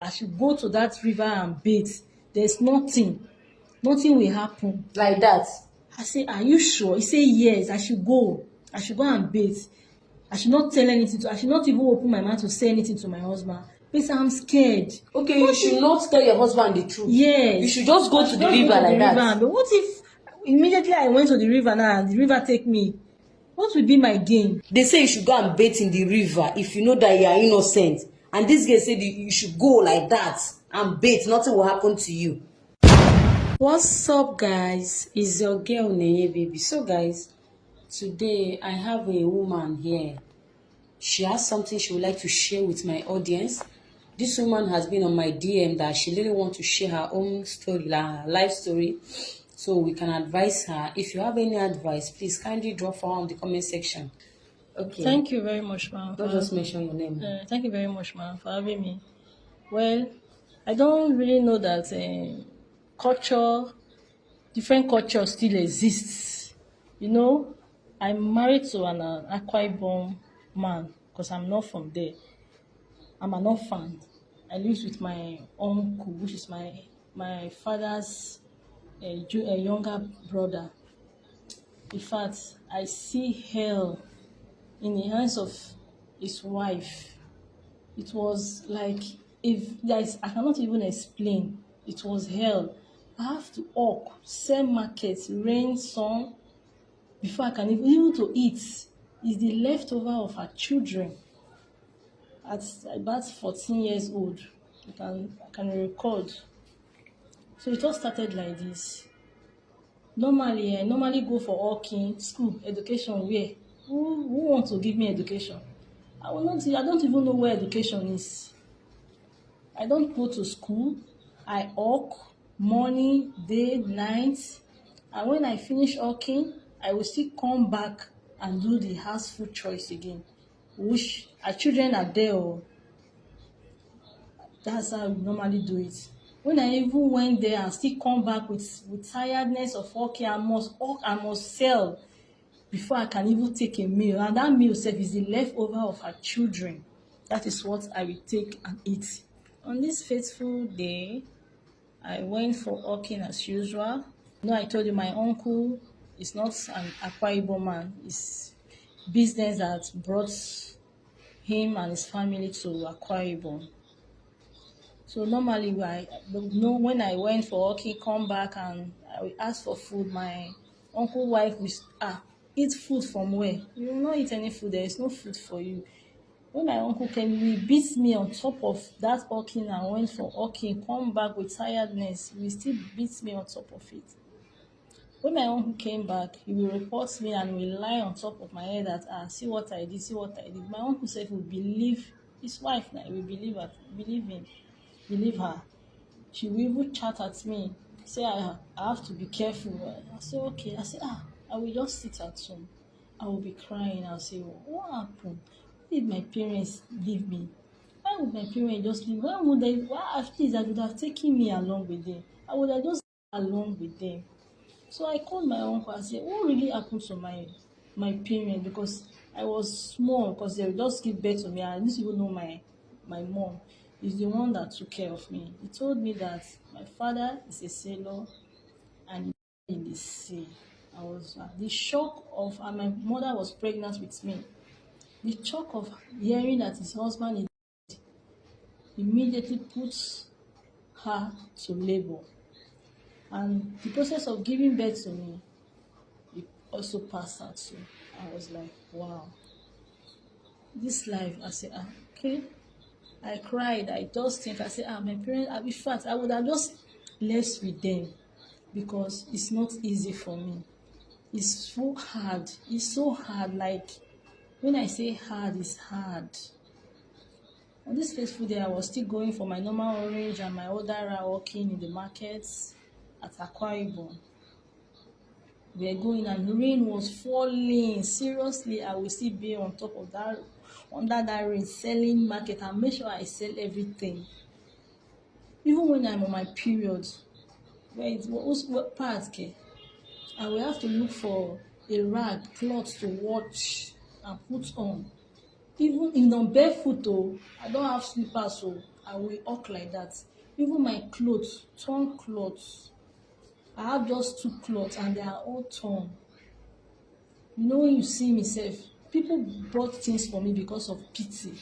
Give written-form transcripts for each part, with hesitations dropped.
I should go to that river and bathe. There's nothing will happen. Like that? I say, are you sure? He say, yes, I should go and bathe. I should not tell anything I should not even open my mouth to say anything to my husband. Because I'm scared. Okay, you should not tell your husband the truth. Yes. You should just go to the river like that. But what if immediately I went to the river now and the river take me? What will be my gain? They say you should go and bathe in the river if you know that you are innocent. And this guy said you should go like that and bathe. Nothing will happen to you. What's up, guys? It's your girl Neye Baby. So guys, today I have a woman here. She has something she would like to share with my audience. This woman has been on my DM that she really wants to share her own story, her life story, so we can advise her. If you have any advice, please kindly drop for her on the comment section. Okay. Thank you very much, ma'am. Don't just mention your name. Thank you very much, ma'am, for having me. Well, I don't really know that different cultures still exists. You know, I'm married to an Akwa Ibom man because I'm not from there. I'm an orphan. I live with my uncle, which is my father's younger brother. In fact, I see hell in the hands of his wife. It was like, I cannot even explain. It was hell. I have to work, sell markets, rain, sun, before I can even to eat. Is the leftover of her children. At about 14 years old, I can record. So it all started like this. Normally, I go for working, school, education. Where? Who wants to give me education? I don't even know where education is. I don't go to school. I work morning, day, night, and when I finish working, I will still come back and do the house food choice again, which our children are there. That's how we normally do it. When I even went there and still come back with tiredness of working, I must work, I must sell before I can even take a meal. And that meal itself is the leftover of our children. That is what I will take and eat. On this fateful day, I went for working as usual. I told you my uncle is not an Akwa Ibom man. It's business that brought him and his family to Akwa Ibom. So normally, when I went for working, come back and I will ask for food. My uncle wife will eat food from where? You will not eat any food. There is no food for you. When my uncle came, he beat me on top of that working and went for working, come back with tiredness. He still beat me on top of it. When my uncle came back, he will report me and will lie on top of my head that, see what I did, see what I did. My uncle said will believe his wife now. He will believe her. She will even chat at me, say I have to be careful. I say okay. I say I will just sit at home. I will be crying. I'll say, what happened? Why did my parents leave me? Why would my parents just leave? Why at least I would have taken me along with them? I would have just along with them. So I called my uncle and said, what really happened to my parents? Because I was small, because they would just give birth to me. I didn't even know my mom is the one that took care of me. He told me that my father is a sailor and in the sea. I was the shock of, and my mother was pregnant with me. The shock of hearing that his husband is dead immediately puts her to labor. And the process of giving birth to me, it also passed her too. I was like, wow. This life, I said, okay. I cried. I just think, I said, my parents, in fact, I would have just left with them because it's not easy for me. It's so hard. It's so hard. Like, when I say hard, it's hard. On this fateful day, I was still going for my normal orange and my other working in the markets at Akwa Ibom. We were going and the rain was falling. Seriously, I will still be on top of that, under that rain, selling market and make sure I sell everything. Even when I'm on my period, what part, okay? I will have to look for a rag, cloth to watch and put on. Even if I'm barefoot, I don't have slippers, so I will walk like that. Even my clothes, torn clothes. I have just two clothes and they are all torn. You know, when you see me sef, people bought things for me because of pity,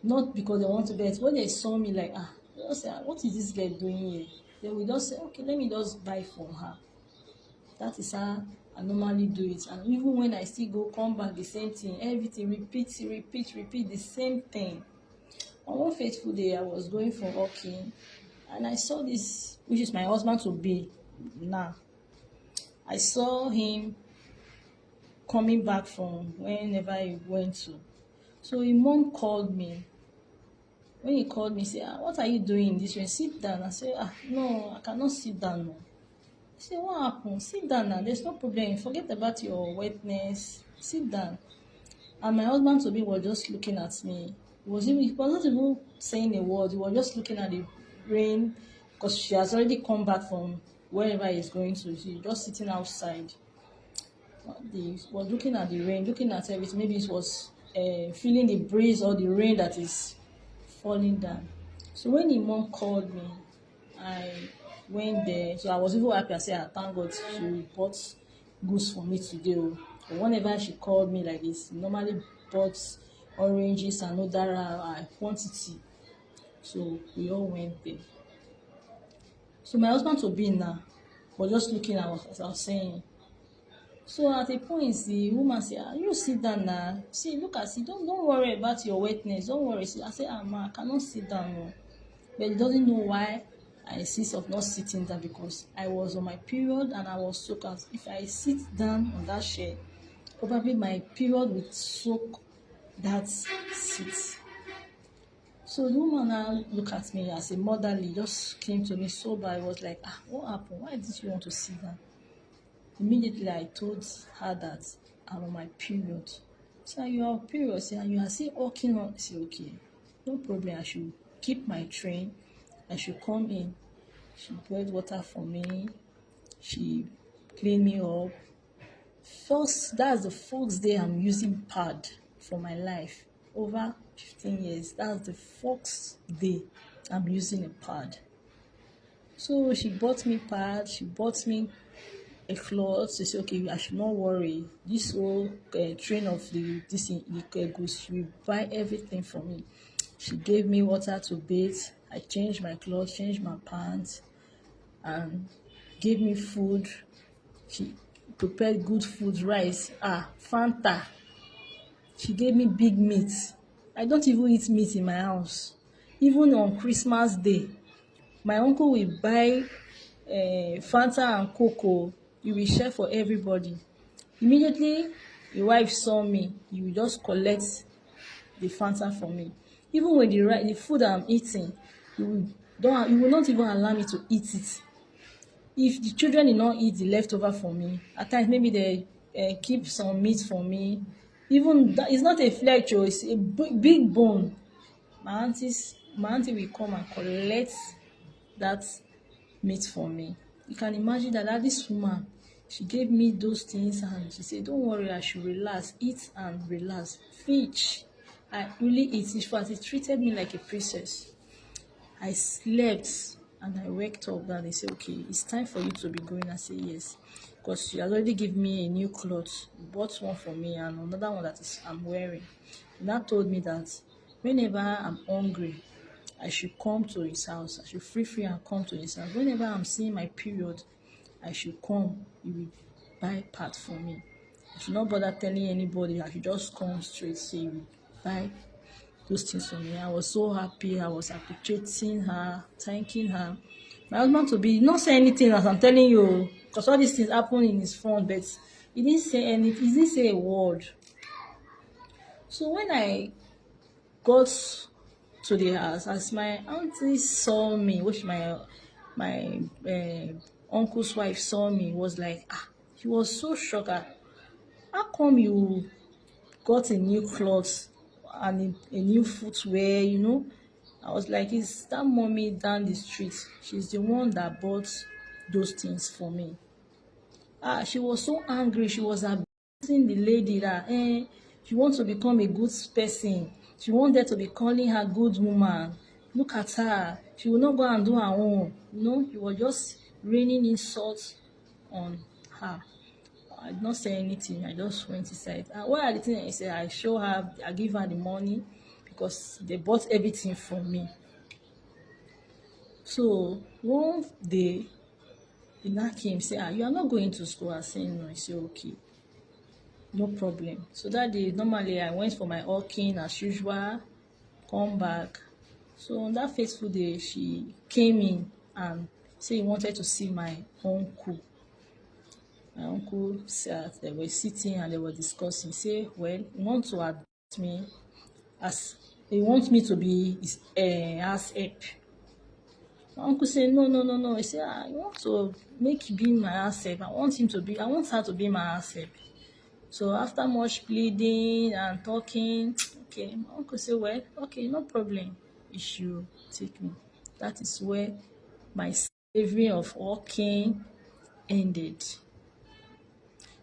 not because they want to get. When they saw me like, they just say, what is this girl doing here? They will just say, okay, let me just buy from her. That is how I normally do it. And even when I still go come back, the same thing, everything repeat the same thing. On one fateful day, I was going for walking, and I saw this, which is my husband to be now. I saw him coming back from whenever he went to. So his mom called me. When he called me, he said, what are you doing in this way? Sit down. I said, no, I cannot sit down. No. He said, what happened? Sit down now. There's no problem. Forget about your wetness. Sit down. And my husband to be was just looking at me. He was not even saying a word. He was just looking at the rain because she has already come back from wherever he's going to. She's just sitting outside. He was looking at the rain, looking at everything. Maybe it was feeling the breeze or the rain that is falling down. So when the mom called me, I went there. So I was even happy. I said, thank God she bought goods for me today. But whenever she called me like this, she normally bought oranges and other quantity. So we all went there. So my husband to be now was just looking at what I was saying. So at a point, the woman said, you sit down now. See, look at it. Don't worry about your wetness. Don't worry. I said, ma, I cannot sit down. No. But he doesn't know why I insist of not sitting down, because I was on my period and I was soaked out. If I sit down on that chair, probably my period would soak that seat. So the woman now look at me as a motherly, just came to me sober. I was like, what happened? Why did you want to sit down? Immediately I told her that I'm on my period. So you are on period, and you are still walking on. I say, okay, no problem. I should keep my train. I should come in. She boiled water for me. She cleaned me up. That's the first day I'm using pad for my life. Over 15 years. That's the first day I'm using a pad. So she bought me pad. She bought me a cloth. She said, okay, I should not worry. This whole train of the goods, she will buy everything for me. She gave me water to bathe. I changed my clothes, changed my pants, and gave me food. She prepared good food, rice, Fanta. She gave me big meat. I don't even eat meat in my house. Even on Christmas Day, my uncle will buy Fanta and cocoa. He will share for everybody. Immediately the wife saw me, he will just collect the Fanta for me. Even when the food I'm eating, he will not even allow me to eat it. If the children did not eat the leftover for me, at times maybe they keep some meat for me. Even that, it's not a flesh, it's a big bone. My auntie will come and collect that meat for me. You can imagine that this woman, she gave me those things and she said, don't worry, I should relax, eat and relax. Fish, I really eat. In fact, it treated me like a princess. I slept and I waked up and they said, okay, it's time for you to be going. I said, yes, because she has already given me a new cloth, bought one for me and another one I'm wearing. And that told me that whenever I'm hungry, I should come to his house. I should free and come to his house. Whenever I'm seeing my period, I should come. He will buy part for me. I should not bother telling anybody. I should just come straight, say he will buy those things for me. I was so happy. I was appreciating her, thanking her. My husband to be not say anything as I'm telling you, because all these things happen in his phone, but he didn't say anything. He didn't say a word. So when I got to the house, as my auntie saw me, which my uncle's wife saw me, was like, he was so shocked. How come you got a new clothes and a new footwear, I was like, it's that mommy down the street. She's the one that bought those things for me. She was so angry. She was abusing the lady that she wants to become a good person. She wanted to be calling her good woman. Look at her. She will not go and do her own. He was just raining insults on her. I did not say anything. I just went inside. And what are the things I said? I show her, I give her the money because they bought everything from me. So one day, the now came say, you are not going to school. I said, no. I said, okay, no problem. So that day, normally I went for my walking as usual, come back. So on that fateful day, she came in and said he wanted to see my uncle. My uncle said they were sitting and they were discussing. Say, well, he wants to adopt me as he wants me to be his house help. My uncle said, no, no, no, no. He said, I want to make him be my house help. I want her to be my house help. So after much pleading and talking, okay, my uncle said, well, okay, no problem. You should take me. That is where my slavery of walking ended.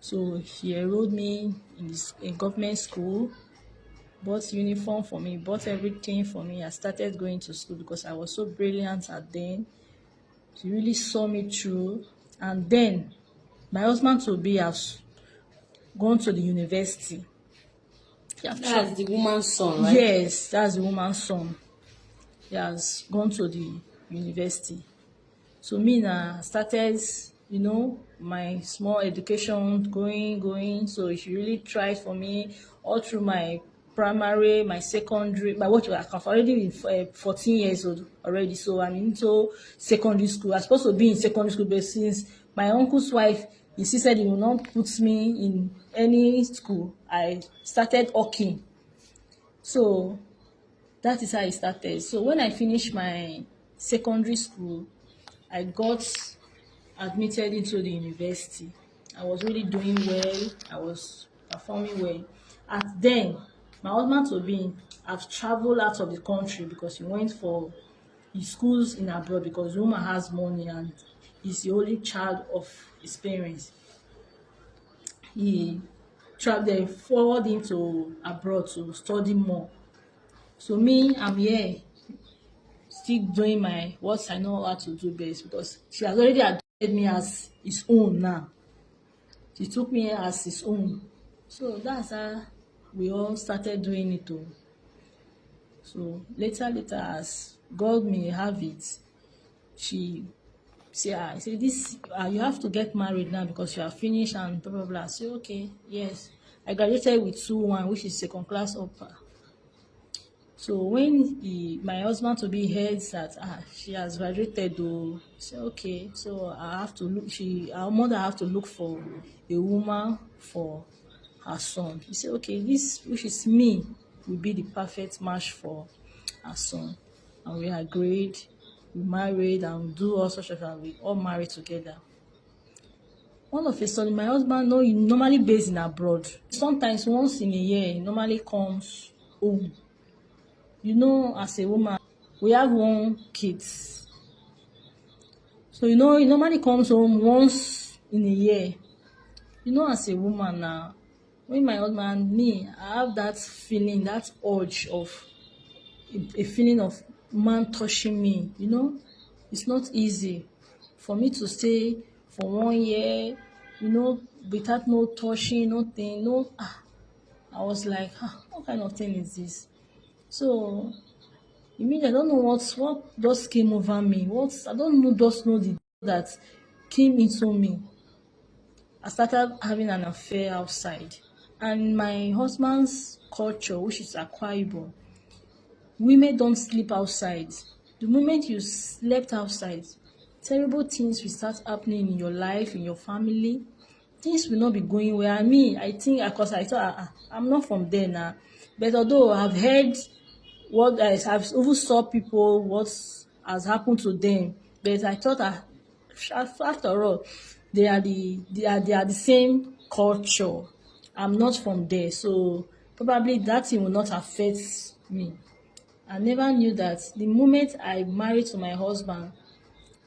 So he enrolled me in government school, bought uniform for me, bought everything for me. I started going to school because I was so brilliant at then. He really saw me through. And then my husband to be has gone to the university. That's the woman's son, right? Yes, that's the woman's son. He has gone to the university. So me now started, my small education going. So she really tried for me all through my primary, my secondary. By what I've already been 14 years old already. So I'm into secondary school. I'm supposed to be in secondary school, but since my uncle's wife insisted he will not put me in any school, I started hawking. So that is how it started. So when I finished my secondary school, I got admitted into the university. I was really doing well. I was performing well. And then, my husband Tobin have traveled out of the country because he went for his schools in abroad because the woman has money and he's the only child of his parents. He traveled, they forward him to abroad to study more. So me, I'm here still doing my what I know how to do best because she has already adopted me as his own now. She took me as his own. So that's how we all started doing it too. So later as God may have it, she I say this you have to get married now because you are finished and blah blah blah. I say okay, yes. I graduated with 2-1, which is second class upper. So when my husband to be heard that she has graduated though, say okay, so I have to look. Our mother have to look for a woman for her son. He said okay, this which is me will be the perfect match for her son, and we agreed. We married and do all sorts of, and we all married together. All of a sudden, my husband, no, he normally based in abroad. Sometimes once in a year, he normally comes home. As a woman, we have one kids. So, he normally comes home once in a year. As a woman now, when my husband, me, I have that feeling, that urge of a feeling of man touching me. It's not easy for me to stay for 1 year, without no touching, nothing, no. I was like, what kind of thing is this? So immediately, I don't know what just came over me. I don't know, just know the that came into me. I started having an affair outside. And my husband's culture, which is Akwa Ibom, women don't sleep outside. The moment you slept outside, terrible things will start happening in your life, in your family. Things will not be going well. I think, because I thought I'm not from there now. But although I've heard what I've even saw people what has happened to them, but I thought after all they are the same culture. I'm not from there, so probably that thing will not affect me. I never knew that the moment I married to my husband,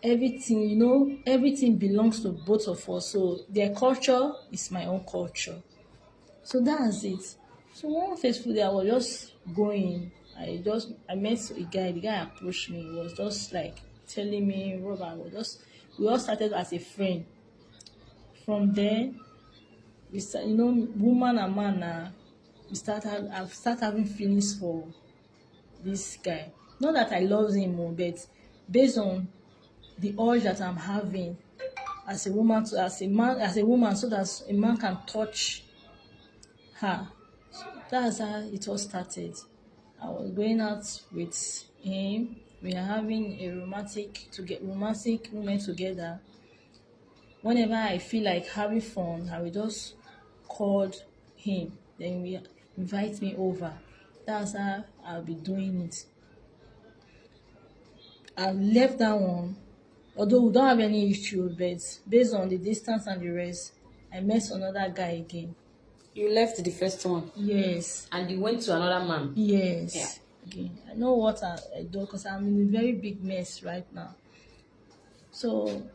everything belongs to both of us. So their culture is my own culture. So that's it. So one fateful day I was just going. I met a guy. The guy approached me. He was just like telling me, Robert, we all started as a friend. From there, woman and man now, I've started having feelings for this guy. Not that I love him, but based on the urge that I'm having as a woman as a woman, so that a man can touch her. That's how it all started. I was going out with him. We are having a romantic moment together. Whenever I feel like having fun, I will just call him. Then we invite me over. That's how I'll be doing it. I've left that one. Although we don't have any issue, but based on the distance and the rest, I met another guy again. You left the first one Yes. and you went to another man. Yes. Yeah. Again, I know what I do because I'm in a very big mess right now. So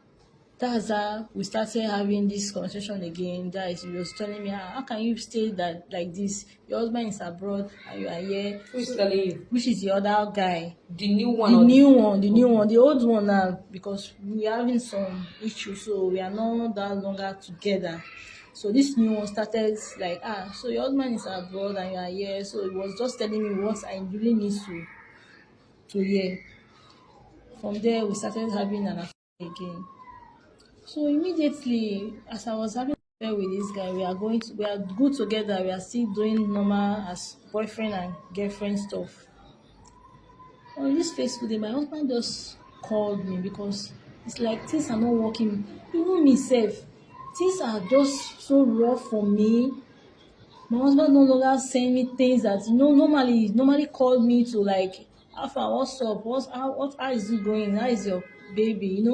that's how we started having this conversation again. That is, he was telling me, how can you stay that like this? Your husband is abroad and you are here. Who is telling you? Which is the other guy? The new one. The new one, the new one. The old one now, because we are having some issues, so we are not that longer together. So this new one started like, so your husband is abroad and you are here. So it was just telling me what I really need to hear. From there, we started having an affair again. So immediately, as I was having an affair with this guy, we are good together. We are still doing normal as boyfriend and girlfriend stuff. On this Facebook day, my husband just called me because it's like things are not working. Even myself, things are just so rough for me. My husband no longer send me things that normally called me to like, Alpha, what's up? How is it going? How is your baby?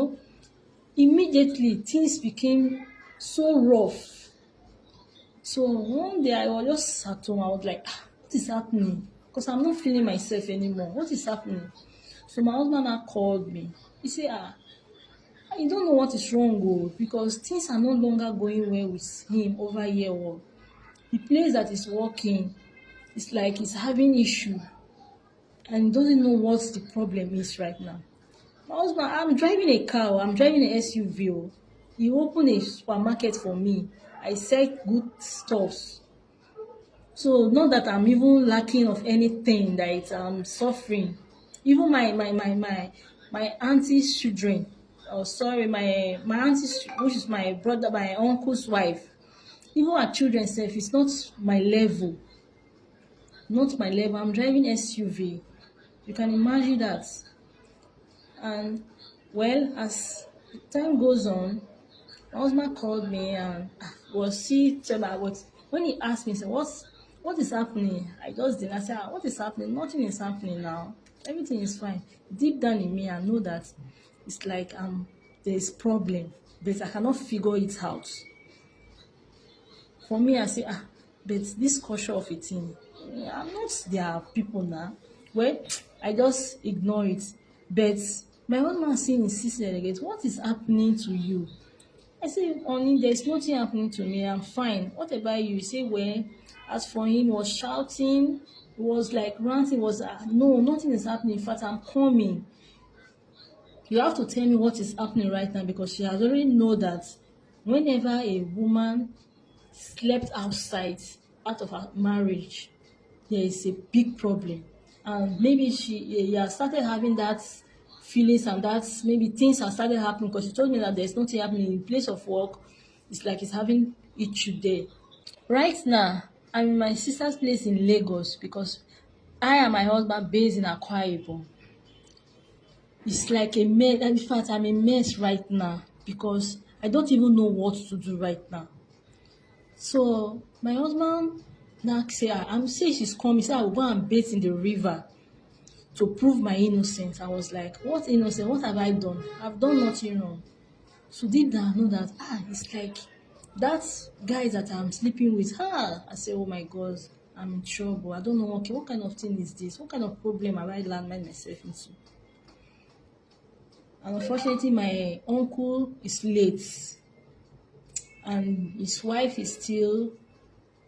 Immediately things became so rough. So one day I was just at home. I was like, what is happening? Because I'm not feeling myself anymore. What is happening? So my husband now called me. He said, I don't know what is wrong, because things are no longer going well with him over here. The place that is working, it's like he's having issue and doesn't know what the problem is right now. My husband, I'm driving a car, I'm driving an SUV. He opened a supermarket for me. I sell good stuffs. So not that I'm even lacking of anything that I'm suffering. Even my auntie's children, my auntie's, which is my uncle's wife, even her children self, it's not my level. Not my level. I'm driving SUV. You can imagine that. And well, as time goes on, my husband called me and was he tell me what when he asked me, he said, what is happening? I just didn't. I said, what is happening? Nothing is happening now. Everything is fine. Deep down in me, I know that it's like there's problem, but I cannot figure it out. For me, I say, but this culture of a thing, I'm not their people now. Well, I just ignore it. But my husband still insisted again, what is happening to you? I say, honey, there's nothing happening to me. I'm fine. What about you? He say, well, as for him, he was shouting, he was like ranting, was no, nothing is happening. In fact, I'm coming. You have to tell me what is happening right now, because she has already know that whenever a woman slept out of her marriage, there is a big problem. And maybe he has started having that feelings, and that maybe things have started happening, because she told me that there's nothing happening in place of work. It's like he's having issue there. Right now, I'm in my sister's place in Lagos because I and my husband based in Akwa Ibom. It's like a mess. In fact, I'm a mess right now because I don't even know what to do right now. So my husband now say, I'm saying she's coming. He said I will go and bathe in the river to prove my innocence. I was like, what innocence? What have I done? I've done nothing wrong. So deep down I know that it's like that guy that I'm sleeping with. I say, oh my God, I'm in trouble. I don't know. Okay, what kind of thing is this? What kind of problem have I landed myself into? And unfortunately, my uncle is late, and his wife is still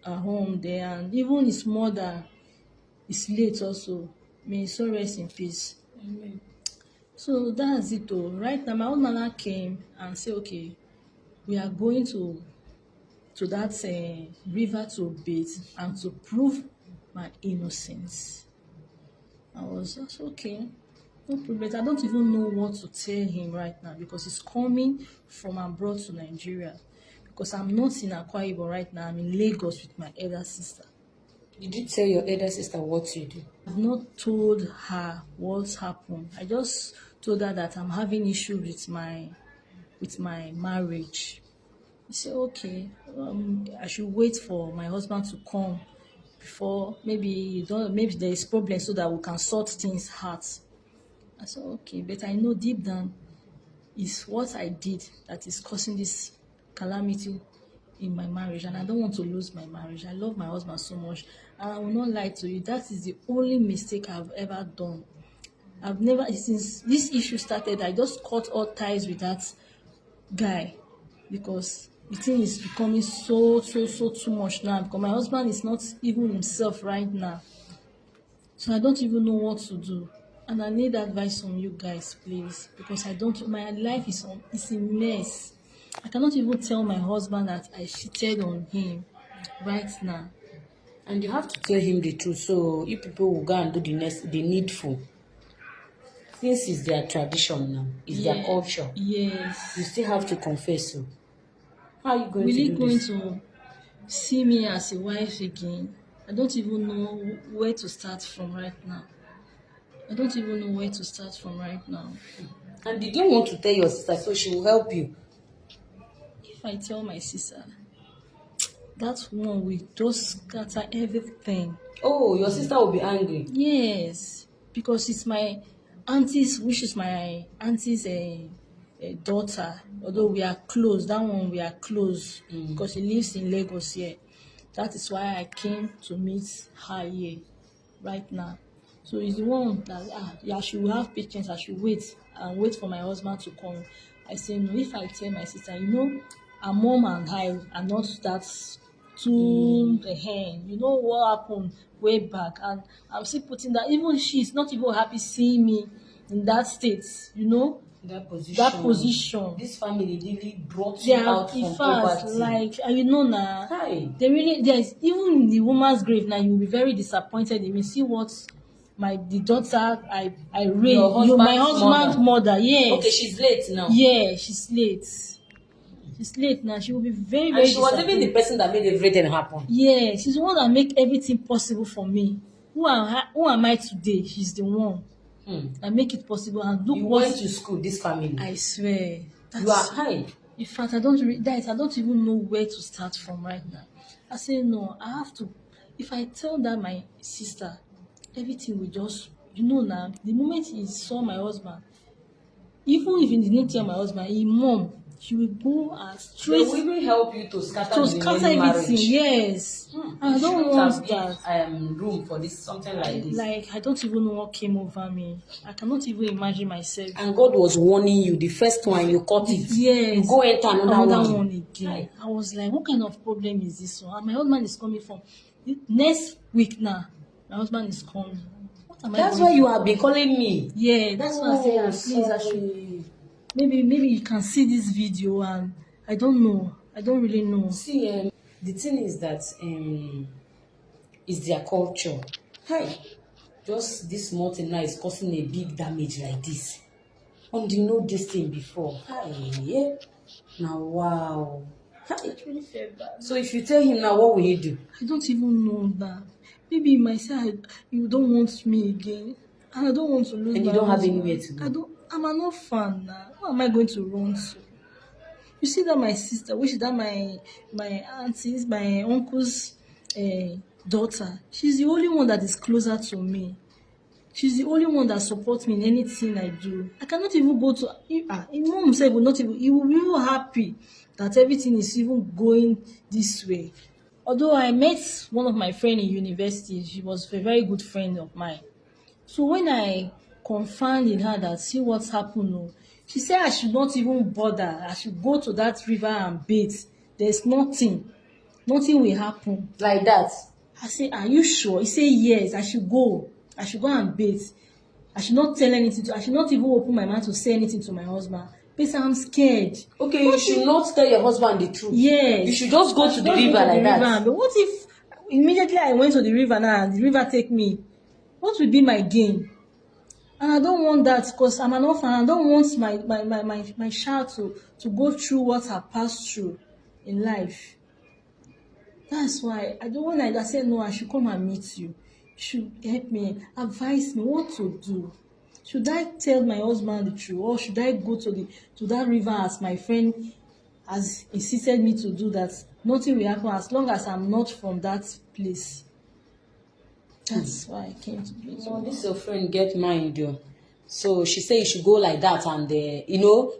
at home there, and even his mother is late also. May his soul rest in peace. Amen. So that's it though. Right now, my old mother came and said, okay, we are going to that river to bathe and to prove my innocence. I was just okay. No problem. I don't even know what to tell him right now because he's coming from abroad to Nigeria. Because I'm not in Akwa Ibom right now. I'm in Lagos with my elder sister. Did you tell your elder sister what you do? I've not told her what's happened. I just told her that I'm having issue with my marriage. He said, okay, I should wait for my husband to come before maybe there is problem so that we can sort things out. I said, okay, but I know deep down is what I did that is causing this calamity in my marriage, and I don't want to lose my marriage. I love my husband so much, and I will not lie to you. That is the only mistake I've ever done. I've never, since this issue started, I just cut all ties with that guy because the thing is becoming so too much now because my husband is not even himself right now. So I don't even know what to do. And I need advice from you guys, please. Because my life is a mess. I cannot even tell my husband that I cheated on him right now. And you have to tell him the truth so you people will go and do the needful. Since it's their tradition now, it's their culture. Yes. You still have to confess. So how are you going Will to he do going this? to see me as a wife again? I don't even know where to start from right now. I don't even know where to start from right now. And did you want to tell your sister so she will help you? If I tell my sister, that one will just scatter everything. Oh, your sister will be angry. Yes, because it's my auntie's, which is my auntie's daughter. Although we are close, that one we are close because she lives in Lagos here. That is why I came to meet her here right now. So it's the one that yeah, she will have patience. I should wait and wait for my husband to come. I say no. If I tell my sister, her mom and I are not that too you know what happened way back, and I'm still putting that. Even she's not even happy seeing me in that state. That position. That position. This family really brought They you have, out in from fact, poverty. like, and now, Hi. there's even in the woman's grave now, you'll be very disappointed if you see what the daughter I raised, Your my husband's husband's mother, yes. Okay, she's late now. Yeah, she's late. She's late now. She will be very, And very she was disappointed. even the person that made everything happen. Yeah, she's the one that make everything possible for me. Who am I today? She's the one that make it possible. And look You what went to school, this family. I swear. You are high. In fact, I don't even know where to start from right now. I say no, I have to. If I tell that my sister, everything will just, now, the moment he saw my husband, even if he didn't tell my husband, his mom, she will go and straight They will even help you to scatter the everything. marriage. Yes. I You don't shouldn't want have that. give room for this, something like this. Like, I don't even know what came over me. I cannot even imagine myself. And God was warning you. The first one, you caught it. Yes. You go enter another one again. Right. I was like, what kind of problem is this one? And my husband is coming from next week now. My husband is coming. What am That's I why going you to have been calling me. Yeah, that's why I said, please, I should. Sorry. Maybe you can see this video, and I don't know. I don't really know. See, the thing is that it's their culture. Hi. Just this small thing now is causing a big damage like this. And you know this thing before. Hi, yeah. Now, wow. Hi. It's really fair bad. So if you tell him now, what will he do? I don't even know that. Maybe he might say, you don't want me again. And I don't want to lose And my you don't have husband. anywhere to go. I'm an orphan now. Who am I going to run to? You see that my sister, which is that my auntie's, my uncle's daughter, she's the only one that is closer to me. She's the only one that supports me in anything I do. I cannot even go to mom himself will not even, he will be even happy that everything is even going this way. Although I met one of my friends in university, she was a very good friend of mine. So when I confirmed in her that see what's happened, she said I should not even bother. I should go to that river and bathe. There's nothing will happen. Like that. I said, are you sure? He said, yes, I should go. I should go and bathe. I should not tell anything to, I should not even open my mouth to say anything to my husband. Because I'm scared. Okay, What you should if, not tell your husband the truth. yes. You should just I go to should the just river go to like the river. that. But what if immediately I went to the river now and the river take me? What would be my gain? And I don't want that because I'm an orphan. I don't want my child to go through what I passed through in life. That's why I don't want. I said no, I should come and meet you. You should help me, advise me what to do. Should I tell my husband the truth, or should I go to that river as my friend has insisted me to do that? Nothing will happen as long as I'm not from that place. That's why I came to be. No, this your friend get mind though. So she say you should go like that and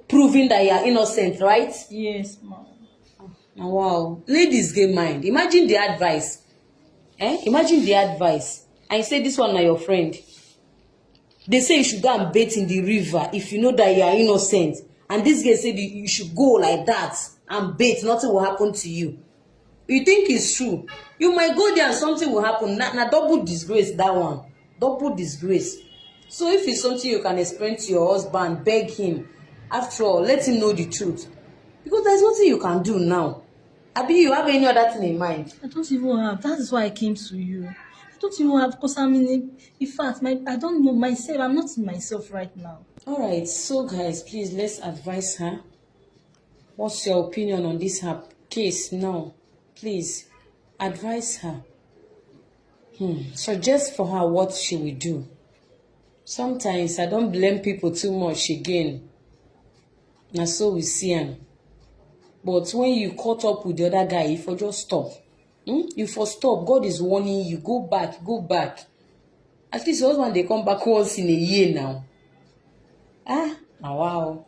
proving that you are innocent, right? Yes, ma'am. Oh, wow, ladies get mind. Imagine the advice. Imagine the advice. And you say this one na your friend. They say you should go and bathe in the river if you know that you are innocent. And this girl said you should go like that and bathe. Nothing will happen to you. You think it's true? You might go there and something will happen. Na double disgrace that one. Double disgrace. So if it's something you can explain to your husband, beg him. After all, let him know the truth. Because there's nothing you can do now. Abi, you have any other thing in mind? I don't even have. That is why I came to you. I don't even have because in fact, I don't know myself. I'm not in myself right now. All right. So, guys, please let's advise her. What's your opinion on this her case now? Please advise her. Suggest for her what she will do. Sometimes I don't blame people too much again. Na so we see am. But when you caught up with the other guy, you for just stop. You for stop. God is warning you. Go back. Go back. At least your husband they come back once in a year now. Wow.